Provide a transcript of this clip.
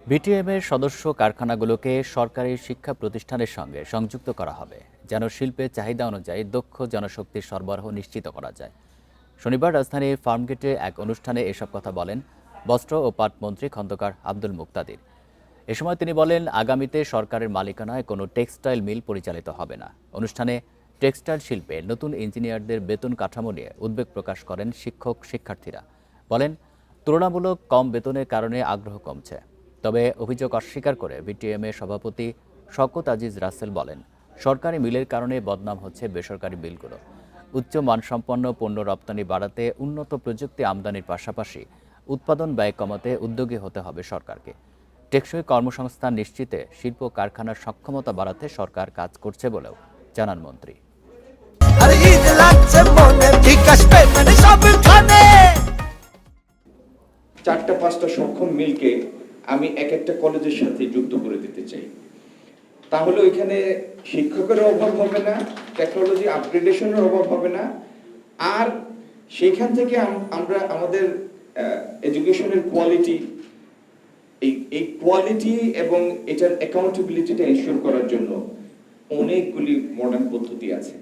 বিটিএমের সদস্য কারখানাগুলোকে সরকারি শিক্ষা প্রতিষ্ঠানের সঙ্গে সংযুক্ত করা হবে, যেন শিল্পের চাহিদা অনুযায়ী দক্ষ জনশক্তির সরবরাহ নিশ্চিত করা যায়। শনিবার রাজধানীর ফার্মগেটে এক অনুষ্ঠানে এসব কথা বলেন বস্ত্র ও পাট মন্ত্রী খন্দকার আব্দুল মুক্তাদির। এ সময় তিনি বলেন, আগামীতে সরকারের মালিকানায় কোনো টেক্সটাইল মিল পরিচালিত হবে না। অনুষ্ঠানে টেক্সটাইল শিল্পে নতুন ইঞ্জিনিয়ারদের বেতন কাঠামো নিয়ে উদ্বেগ প্রকাশ করেন শিক্ষার্থীরা। বলেন, তুলনামূলক কম বেতনের কারণে আগ্রহ কমছে। তবে অভিযোগ অস্বীকার করে বিটিএমের সভাপতি শওকত আজিজ রাসেল বলেন, সরকারি মিলের কারণে বদনাম হচ্ছে বেসরকারি মিলগুলো। উচ্চ মানসম্পন্ন পণ্য রপ্তানি বাড়াতে উন্নত প্রযুক্তি আমদানির পাশাপাশি উৎপাদন ব্যয় কমাতে উদ্যোগী হতে হবে সরকারকে। টেকসই কর্মসংস্থান নিশ্চিতে শিল্প কারখানার সক্ষমতা বাড়াতে সরকার কাজ করছে বলেও জানান মন্ত্রী। চারটা পাঁচটা সক্ষম মিলকে আমি এক একটা কলেজের সাথে যুক্ত করে দিতে চাই। তাহলে ওইখানে শিক্ষকের অভাব হবে না, টেকনোলজি আপগ্রেডেশনের অভাব হবে না, আর সেইখান থেকে আমরা আমাদের এডুকেশনের কোয়ালিটি এই কোয়ালিটি এবং এটার অ্যাকাউন্টেবিলিটিটা এনশিওর করার জন্য অনেকগুলি মডার্ন পদ্ধতি আছে।